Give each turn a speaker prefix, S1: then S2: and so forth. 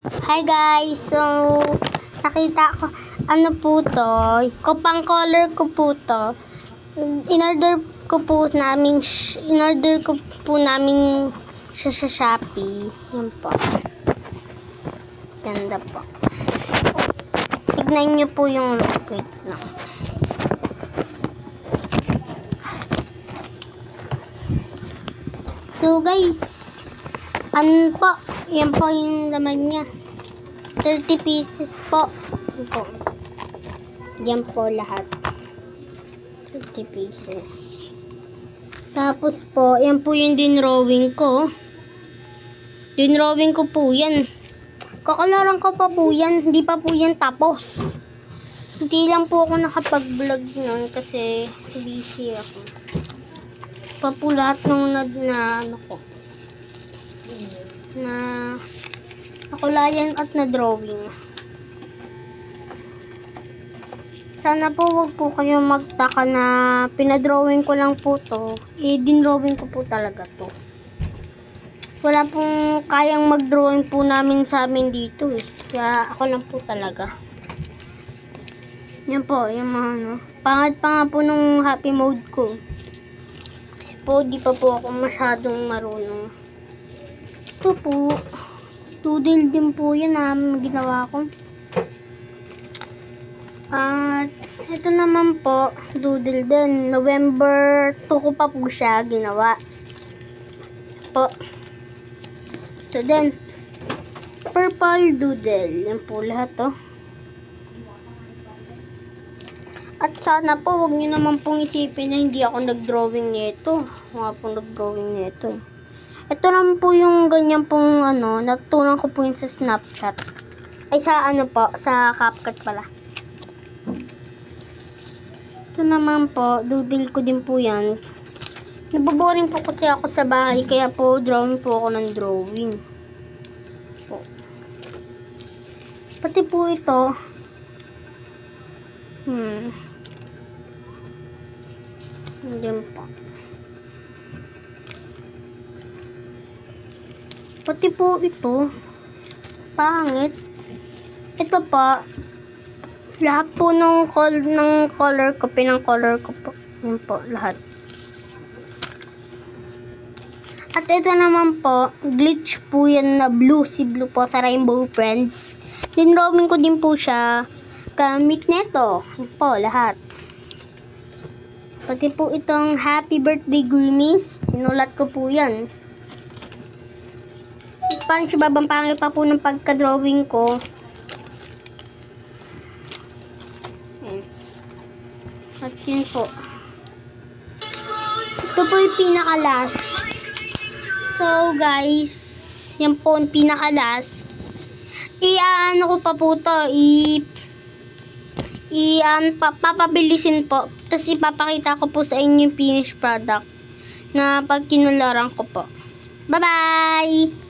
S1: Hi guys! So, nakita ko, ano po to, pang color ko po to. In-order ko po namin siya sa Shopee. Yan po. Ganda po. Tignan nyo po yung look. Wait lang. So guys, ano po, yan po yung laman niya. 30 pieces po. Yan po lahat. 30 pieces. Tapos po, yan po yung dinrawing ko. Dinrawing ko po yan. Kakalaran ko pa po yan. Hindi pa po yan tapos. Hindi lang po ako nakapag-vlog nun kasi busy ako. Pa po lahat nung nakulayan at na drawing. Sana po wag po kayo magtaka na pinadrawing ko lang po to. Dinrawing ko po talaga to. Wala pong kayang magdrawing po namin sa amin dito eh. Kaya ako lang po talaga. Yan po, yung mga Pangat pa nga po nung happy mode ko. Kasi po, di pa po ako masyadong marunong. Ito po. Doodle din po yun ginawa ko. At ito naman po, doodle din. November 2 ko pa po siya ginawa. Po. Ito din. Purple doodle. Yan po lahat to. At sana po, huwag nyo naman pong isipin na hindi ako nag-drawing nito. Mga pong nag-drawing nito. Ito lang po yung ganyan pong natutunan ko po yun sa Snapchat. Ay sa sa CapCut pala. Ito naman po, doodle ko din po yan. Naboboring po kasi ako sa bahay, kaya po drawing po ako ng drawing. Po. Pati po ito. Diyan po. Pati po ito. Pangit. Ito pa. Lahat po ng color ko, pinang-color ko po. Yan po, lahat. At ito naman po, glitch po yan na blue. Si blue po sa Rainbow Friends. Dinrawing ko din po siya. Gamit neto. Yan po, lahat. Pati po itong happy birthday Grimace. Sinulat ko po yan. Si SpongeBob, ang pangit pa po ng pagka-drawing ko. At yun po. Ito po yung pinaka-last. So guys, yan po yung pinaka-last. I-ano ko pa po to. Papabilisin po. Tapos ipapakita ko po sa inyo yung finished product na pag kinularan ko po. Bye-bye!